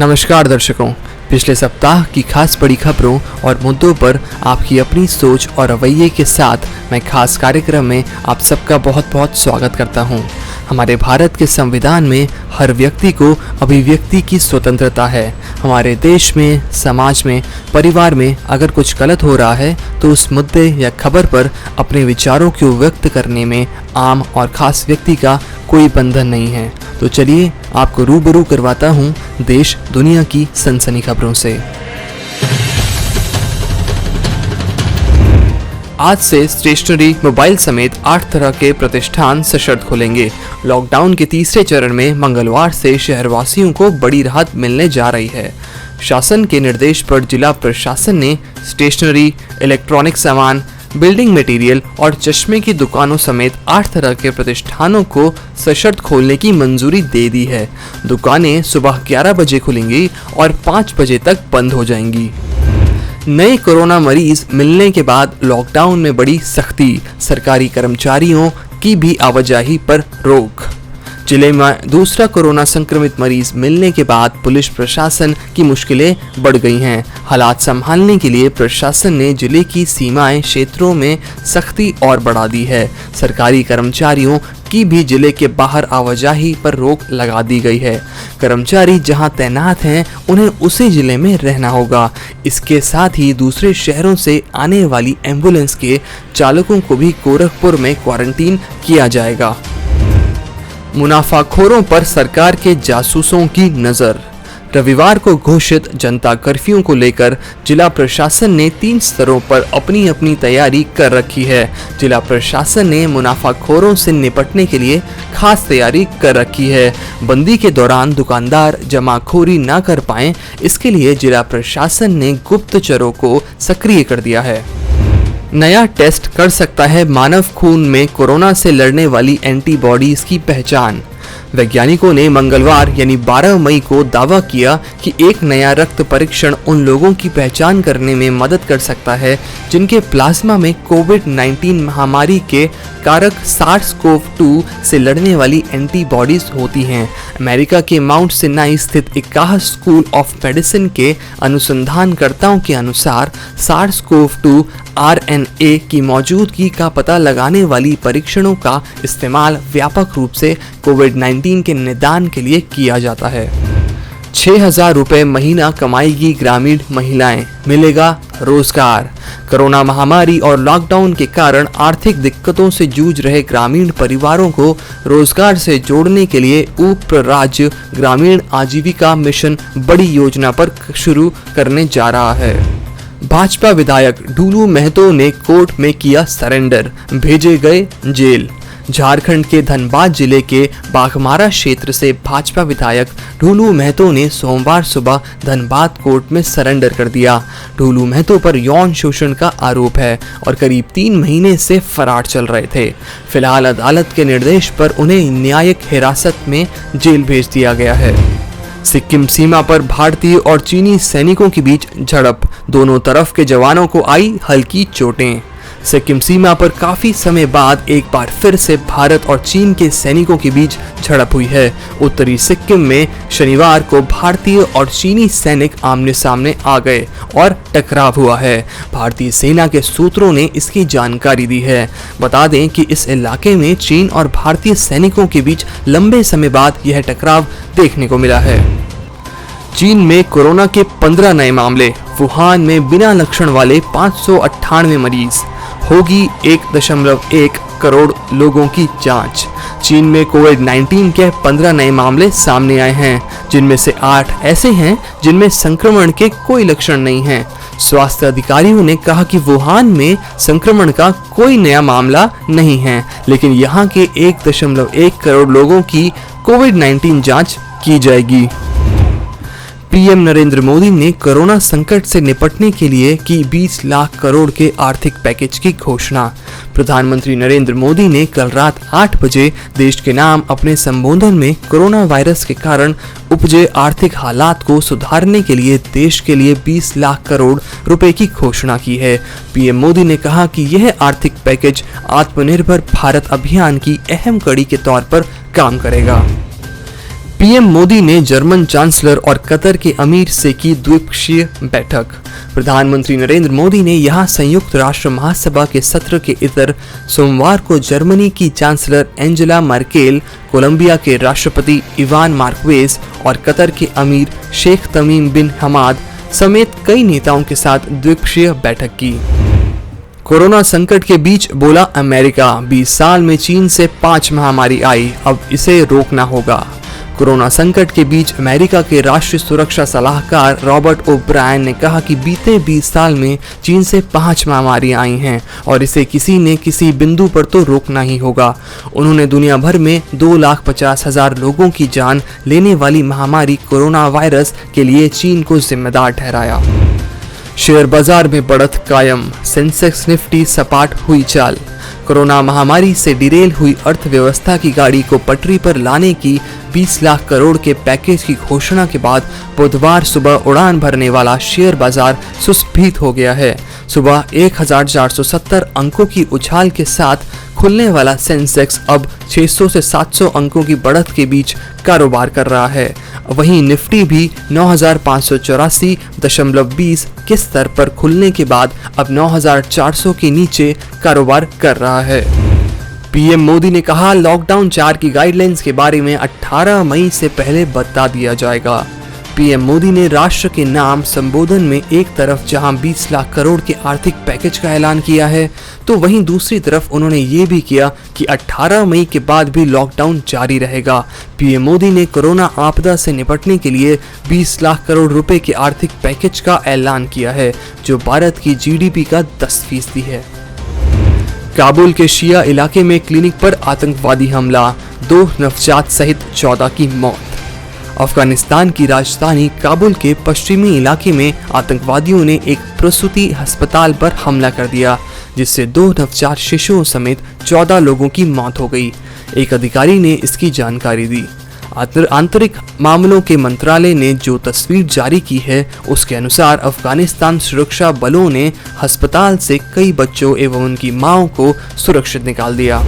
नमस्कार दर्शकों, पिछले सप्ताह की खास बड़ी खबरों और मुद्दों पर आपकी अपनी सोच और रवैये के साथ मैं खास कार्यक्रम में आप सबका बहुत बहुत स्वागत करता हूं। हमारे भारत के संविधान में हर व्यक्ति को अभिव्यक्ति की स्वतंत्रता है। हमारे देश में, समाज में, परिवार में अगर कुछ गलत हो रहा है तो उस मुद्दे या खबर पर अपने विचारों को व्यक्त करने में आम और खास व्यक्ति का कोई बंधन नहीं है। तो चलिए आपको रूबरू करवाता हूँ देश दुनिया की सनसनी खबरों से। आज से स्टेशनरी, मोबाइल समेत 8 तरह के प्रतिष्ठान सशर्त खुलेंगे। लॉकडाउन के तीसरे चरण में मंगलवार से शहरवासियों को बड़ी राहत मिलने जा रही है। शासन के निर्देश पर जिला प्रशासन ने स्टेशनरी, इलेक्ट्रॉनिक सामान, बिल्डिंग मटेरियल और चश्मे की दुकानों समेत 8 तरह के प्रतिष्ठानों को सशर्त खोलने की मंजूरी दे दी है। दुकानें सुबह 11 बजे खुलेंगी और 5 बजे तक बंद हो जाएंगी। नए कोरोना मरीज मिलने के बाद लॉकडाउन में बड़ी सख्ती, सरकारी कर्मचारियों की भी आवाजाही पर रोक। जिले में दूसरा कोरोना संक्रमित मरीज मिलने के बाद पुलिस प्रशासन की मुश्किलें बढ़ गई हैं। हालात संभालने के लिए प्रशासन ने जिले की सीमाएं क्षेत्रों में सख्ती और बढ़ा दी है। सरकारी कर्मचारियों की भी जिले के बाहर आवाजाही पर रोक लगा दी गई है। कर्मचारी जहां तैनात हैं उन्हें उसी जिले में रहना होगा। इसके साथ ही दूसरे शहरों से आने वाली एम्बुलेंस के चालकों को भी गोरखपुर में क्वारंटीन किया जाएगा। मुनाफाखोरों पर सरकार के जासूसों की नजर। रविवार को घोषित जनता कर्फ्यू को लेकर जिला प्रशासन ने 3 स्तरों पर अपनी अपनी तैयारी कर रखी है। जिला प्रशासन ने मुनाफाखोरों से निपटने के लिए खास तैयारी कर रखी है। बंदी के दौरान दुकानदार जमाखोरी न कर पाएं, इसके लिए जिला प्रशासन ने गुप्तचरों को सक्रिय कर दिया है। नया टेस्ट कर सकता है मानव खून में कोरोना से लड़ने वाली एंटीबॉडीज की पहचान। वैज्ञानिकों ने मंगलवार यानी 12 मई को दावा किया कि एक नया रक्त परीक्षण उन लोगों की पहचान करने में मदद कर सकता है जिनके प्लाज्मा में कोविड-19 महामारी के कारक SARS-CoV-2 से लड़ने वाली एंटीबॉडीज होती हैं। अमेरिका के माउंट सिनाई स्थित इकाह स्कूल ऑफ मेडिसिन के अनुसंधानकर्ताओं के अनुसार SARS-CoV-2 RNA की मौजूदगी का पता लगाने वाली परीक्षणों का इस्तेमाल व्यापक रूप से कोविड-19 के निदान के लिए किया जाता है। 6,000 रुपए महीना कमाएगी ग्रामीण महिलाएं, मिलेगा रोजगार। कोरोना महामारी और लॉकडाउन के कारण आर्थिक दिक्कतों से जूझ रहे ग्रामीण परिवारों को रोजगार से जोड़ने के लिए उप राज्य ग्रामीण आजीविका मिशन बड़ी योजना पर शुरू करने जा रहा है। भाजपा विधायक ढूलू महतो ने कोर्ट में किया सरेंडर, भेजे गए जेल। झारखंड के धनबाद जिले के बाघमारा क्षेत्र से भाजपा विधायक ढूलू महतो ने सोमवार सुबह धनबाद कोर्ट में सरेंडर कर दिया। ढूलू महतो पर यौन शोषण का आरोप है और करीब 3 महीने से फरार चल रहे थे। फिलहाल अदालत के निर्देश पर उन्हें न्यायिक हिरासत में जेल भेज दिया गया है। सिक्किम सीमा पर भारतीय और चीनी सैनिकों के बीच झड़प, दोनों तरफ के जवानों को आई हल्की चोटें। सिक्किम सीमा पर काफी समय बाद एक बार फिर से भारत और चीन के सैनिकों के बीच झड़प हुई है। उत्तरी सिक्किम में शनिवार को भारतीय और चीनी सैनिक आमने सामने आ गए और टकराव हुआ है। भारतीय सेना के सूत्रों ने इसकी जानकारी दी है। बता दें कि इस इलाके में चीन और भारतीय सैनिकों के बीच लंबे समय बाद यह टकराव देखने को मिला है। चीन में कोरोना के 15 नए मामले, वुहान में बिना लक्षण वाले 598 मरीज, होगी 1.1 करोड़ लोगों की जांच। चीन में कोविड-19 के 15 नए मामले सामने आए हैं, जिनमें से 8 ऐसे हैं जिनमें संक्रमण के कोई लक्षण नहीं हैं। स्वास्थ्य अधिकारियों ने कहा कि वुहान में संक्रमण का कोई नया मामला नहीं है, लेकिन यहाँ के 1.1 करोड़ लोगों की कोविड-19 जांच की जाएगी। पीएम नरेंद्र मोदी ने कोरोना संकट से निपटने के लिए की 20 लाख करोड़ के आर्थिक पैकेज की घोषणा। प्रधानमंत्री नरेंद्र मोदी ने कल रात 8 बजे देश के नाम अपने संबोधन में कोरोना वायरस के कारण उपजे आर्थिक हालात को सुधारने के लिए देश के लिए 20 लाख करोड़ रुपए की घोषणा की है। पीएम मोदी ने कहा कि यह आर्थिक पैकेज आत्मनिर्भर भारत अभियान की अहम कड़ी के तौर पर काम करेगा। पीएम मोदी ने जर्मन चांसलर और कतर के अमीर से की द्विपक्षीय बैठक। प्रधानमंत्री नरेंद्र मोदी ने यहां संयुक्त राष्ट्र महासभा के सत्र के इतर सोमवार को जर्मनी की चांसलर एंजेला मर्केल, कोलंबिया के राष्ट्रपति इवान मार्क्वेज और कतर के अमीर शेख तमीम बिन हमाद समेत कई नेताओं के साथ द्विपक्षीय बैठक की। कोरोना संकट के बीच बोला अमेरिका, 20 साल में चीन से 5 महामारी आई, अब इसे रोकना होगा। कोरोना संकट के बीच अमेरिका के राष्ट्रीय सुरक्षा सलाहकार रॉबर्ट ओब्रायन ने कहा कि बीते 20 साल में चीन से 5 महामारियां आई हैं और इसे किसी न किसी बिंदु पर तो रोकना ही होगा। उन्होंने दुनिया भर में 2,50,000 लोगों की जान लेने वाली महामारी कोरोना वायरस के लिए चीन को जिम्मेदार ठहराया। शेयर बाजार में बढ़त कायम, सेंसेक्स निफ्टी सपाट हुई चाल। कोरोना महामारी से डिरेल हुई अर्थव्यवस्था की गाड़ी को पटरी पर लाने की 20 लाख करोड़ के पैकेज की घोषणा के बाद बुधवार सुबह उड़ान भरने वाला शेयर बाजार सुस्पीत हो गया है। सुबह 1470 अंकों की उछाल के साथ खुलने वाला सेंसेक्स अब 600 से 700 अंकों की बढ़त के बीच कारोबार कर रहा है। वहीं निफ्टी भी 9,584.20 के स्तर पर खुलने के बाद अब 9,400 के नीचे कारोबार कर रहा है। पीएम मोदी ने कहा, लॉकडाउन 4 की गाइडलाइंस के बारे में 18 मई से पहले बता दिया जाएगा। पीएम मोदी ने राष्ट्र के नाम संबोधन में एक तरफ जहां 20 लाख करोड़ के आर्थिक पैकेज का ऐलान किया है, तो वहीं दूसरी तरफ उन्होंने ये भी किया कि 18 मई के बाद भी लॉकडाउन जारी रहेगा। पीएम मोदी ने कोरोना आपदा से निपटने के लिए 20 लाख करोड़ रुपए के आर्थिक पैकेज का ऐलान किया है, जो भारत की जीडीपी का 10% है। काबुल के शिया इलाके में क्लिनिक पर आतंकवादी हमला, 2 नवजात सहित 14 की मौत। अफगानिस्तान की राजधानी काबुल के पश्चिमी इलाके में आतंकवादियों ने एक प्रसूति अस्पताल पर हमला कर दिया, जिससे 2 नवजात शिशुओं समेत 14 लोगों की मौत हो गई। एक अधिकारी ने इसकी जानकारी दी। आंतरिक मामलों के मंत्रालय ने जो तस्वीर जारी की है, उसके अनुसार अफगानिस्तान सुरक्षा बलों ने अस्पताल से कई बच्चों एवं उनकी मांओं को सुरक्षित निकाल दिया।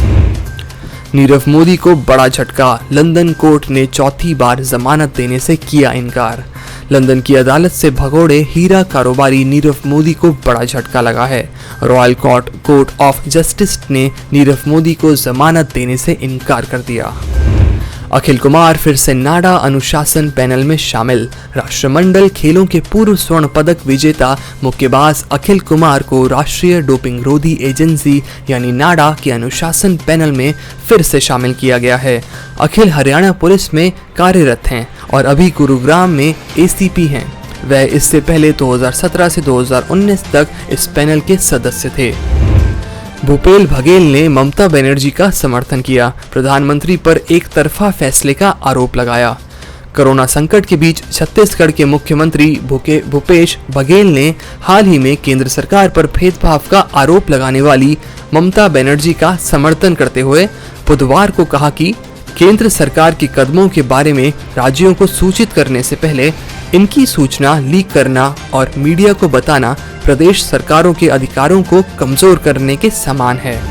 नीरव मोदी को बड़ा झटका, लंदन कोर्ट ने चौथी बार जमानत देने से किया इनकार। लंदन की अदालत से भगोड़े हीरा कारोबारी नीरव मोदी को बड़ा झटका लगा है। रॉयल कोर्ट ऑफ जस्टिस ने नीरव मोदी को जमानत देने से इनकार कर दिया। अखिल कुमार फिर से नाडा अनुशासन पैनल में शामिल। राष्ट्रमंडल खेलों के पूर्व स्वर्ण पदक विजेता मुक्केबाज अखिल कुमार को राष्ट्रीय डोपिंग रोधी एजेंसी यानी नाडा के अनुशासन पैनल में फिर से शामिल किया गया है। अखिल हरियाणा पुलिस में कार्यरत हैं और अभी गुरुग्राम में एसीपी हैं। वह इससे पहले 2017 से 2019 तक इस पैनल के सदस्य थे। भूपेश बघेल ने ममता बनर्जी का समर्थन किया, प्रधानमंत्री पर एक तरफा फैसले का आरोप लगाया। कोरोना संकट के बीच छत्तीसगढ़ के मुख्यमंत्री भूपेश बघेल ने हाल ही में केंद्र सरकार पर भेदभाव का आरोप लगाने वाली ममता बनर्जी का समर्थन करते हुए बुधवार को कहा कि केंद्र सरकार के कदमों के बारे में राज्यों को सूचित करने से पहले इनकी सूचना लीक करना और मीडिया को बताना प्रदेश सरकारों के अधिकारों को कमजोर करने के समान है।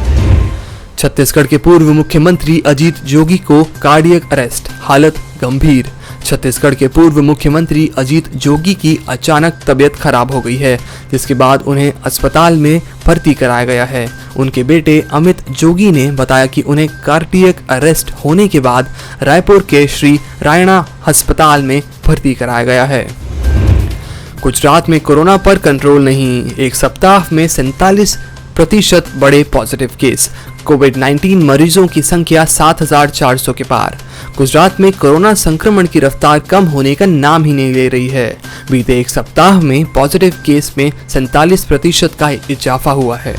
छत्तीसगढ़ के पूर्व मुख्यमंत्री अजीत जोगी को कार्डियक अरेस्ट, हालत गंभीर। छत्तीसगढ़ के पूर्व मुख्यमंत्री अजीत जोगी की अचानक तबीयत खराब हो गई है, जिसके बाद उन्हें अस्पताल में भर्ती कराया गया है। उनके बेटे अमित जोगी ने बताया कि उन्हें कार्डियक अरेस्ट होने के बाद रायपुर के श्री रायणा अस्पताल में भर्ती कराया गया है। गुजरात में कोरोना पर कंट्रोल नहीं, एक सप्ताह में 47% बढ़े पॉजिटिव केस। कोविड-19 मरीजों की संख्या 7,400 के पार। गुजरात में कोरोना संक्रमण की रफ्तार कम होने का नाम ही नहीं ले रही है। बीते एक सप्ताह में पॉजिटिव केस में 47% का इजाफा हुआ है।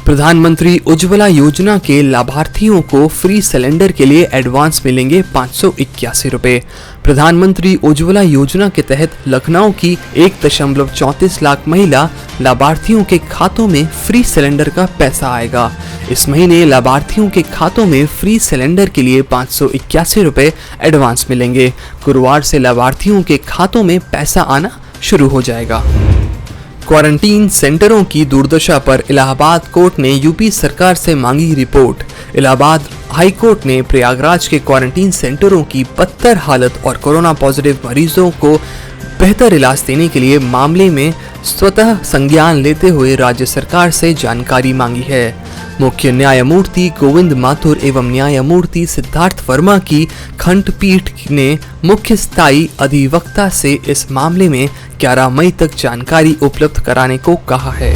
प्रधानमंत्री उज्ज्वला योजना के लाभार्थियों को फ्री सिलेंडर के लिए एडवांस मिलेंगे 581 रुपए। प्रधानमंत्री उज्ज्वला योजना के तहत लखनऊ की 1.34 लाख महिला लाभार्थियों के खातों में फ्री सिलेंडर का पैसा आएगा। इस महीने लाभार्थियों के खातों में फ्री सिलेंडर के लिए 581 रुपए एडवांस मिलेंगे। गुरुवार से लाभार्थियों के खातों में पैसा आना शुरू हो जाएगा। क्वारंटीन सेंटरों की दुर्दशा पर इलाहाबाद कोर्ट ने यूपी सरकार से मांगी रिपोर्ट। इलाहाबाद हाईकोर्ट ने प्रयागराज के क्वारंटीन सेंटरों की बदतर हालत और कोरोना पॉजिटिव मरीजों को बेहतर इलाज देने के लिए मामले में स्वतः संज्ञान लेते हुए राज्य सरकार से जानकारी मांगी है। मुख्य न्यायमूर्ति गोविंद माथुर एवं न्यायमूर्ति सिद्धार्थ वर्मा की खंडपीठ ने मुख्य स्थायी अधिवक्ता से इस मामले में 11 मई तक जानकारी उपलब्ध कराने को कहा है।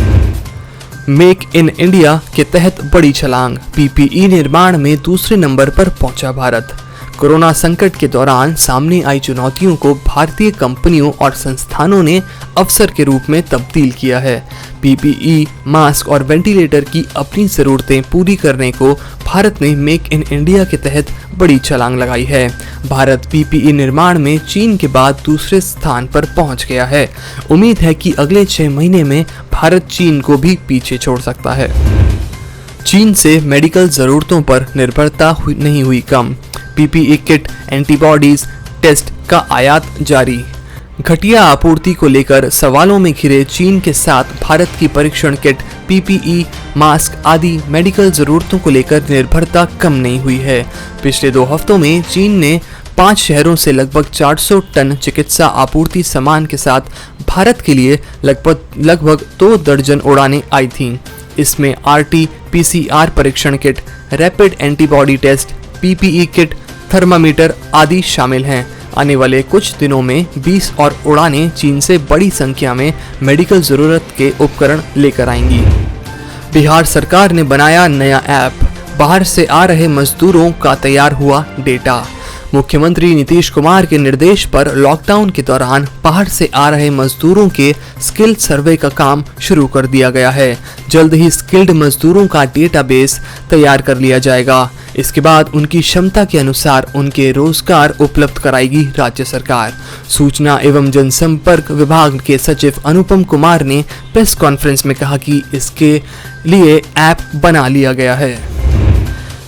मेक इन इंडिया के तहत बड़ी छलांग, पीपीई निर्माण में दूसरे नंबर पर पहुंचा भारत। कोरोना संकट के दौरान सामने आई चुनौतियों को भारतीय कंपनियों और संस्थानों ने अवसर के रूप में तब्दील किया है। पीपीई, मास्क और वेंटिलेटर की अपनी जरूरतें पूरी करने को भारत ने मेक इन इंडिया के तहत बड़ी छलांग लगाई है। भारत पीपीई निर्माण में चीन के बाद दूसरे स्थान पर पहुंच गया है। उम्मीद है कि अगले 6 महीने में भारत चीन को भी पीछे छोड़ सकता है। चीन से मेडिकल जरूरतों पर निर्भरता नहीं हुई कम, पीपीई किट, एंटीबॉडीज टेस्ट का आयात जारी। घटिया आपूर्ति को लेकर सवालों में घिरे चीन के साथ भारत की परीक्षण किट, पीपीई, मास्क आदि मेडिकल जरूरतों को लेकर निर्भरता कम नहीं हुई है। पिछले 2 हफ्तों में चीन ने 5 शहरों से लगभग 400 टन चिकित्सा आपूर्ति सामान के साथ भारत के लिए लगभग 2 दर्जन उड़ानें आई थीं। इसमें RT-PCR परीक्षण kit, rapid antibody test, PPE kit, thermometer आदि शामिल हैं। आने वाले कुछ दिनों में 20 और उड़ानें चीन से बड़ी संख्या में मेडिकल जरूरत के उपकरण लेकर आएंगी। बिहार सरकार ने बनाया नया ऐप, बाहर से आ रहे मजदूरों का तैयार हुआ डेटा। मुख्यमंत्री नीतीश कुमार के निर्देश पर लॉकडाउन के दौरान बाहर से आ रहे मजदूरों के स्किल सर्वे का काम शुरू कर दिया गया है। जल्द ही स्किल्ड मजदूरों का डेटाबेस तैयार कर लिया जाएगा। इसके बाद उनकी क्षमता के अनुसार उनके रोजगार उपलब्ध कराएगी राज्य सरकार। सूचना एवं जनसंपर्क विभाग के सचिव अनुपम कुमार ने प्रेस कॉन्फ्रेंस में कहा कि इसके लिए ऐप बना लिया गया है।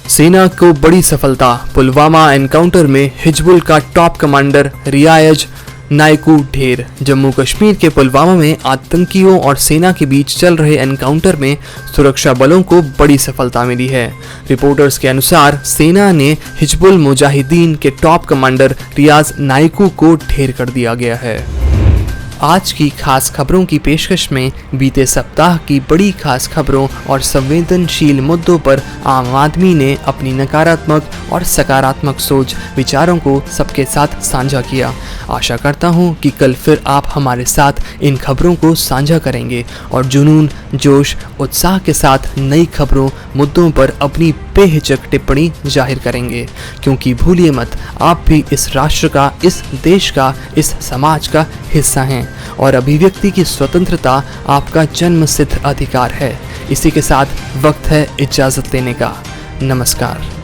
सेना को बड़ी सफलता, पुलवामा एनकाउंटर में हिजबुल का टॉप कमांडर रियाज नायकू ढेर। जम्मू कश्मीर के पुलवामा में आतंकियों और सेना के बीच चल रहे एनकाउंटर में सुरक्षा बलों को बड़ी सफलता मिली है। रिपोर्टर्स के अनुसार सेना ने हिजबुल मुजाहिदीन के टॉप कमांडर रियाज नायकू को ढेर कर दिया गया है। आज की खास खबरों की पेशकश में बीते सप्ताह की बड़ी खास खबरों और संवेदनशील मुद्दों पर आम आदमी ने अपनी नकारात्मक और सकारात्मक सोच विचारों को सबके साथ साझा किया। आशा करता हूं कि कल फिर आप हमारे साथ इन खबरों को साझा करेंगे और जुनून, जोश, उत्साह के साथ नई खबरों, मुद्दों पर अपनी बेहिचक टिप्पणी जाहिर करेंगे। क्योंकि भूलिए मत, आप भी इस राष्ट्र का, इस देश का, इस समाज का हिस्सा हैं और अभिव्यक्ति की स्वतंत्रता आपका जन्मसिद्ध अधिकार है। इसी के साथ वक्त है इजाजत लेने का। नमस्कार।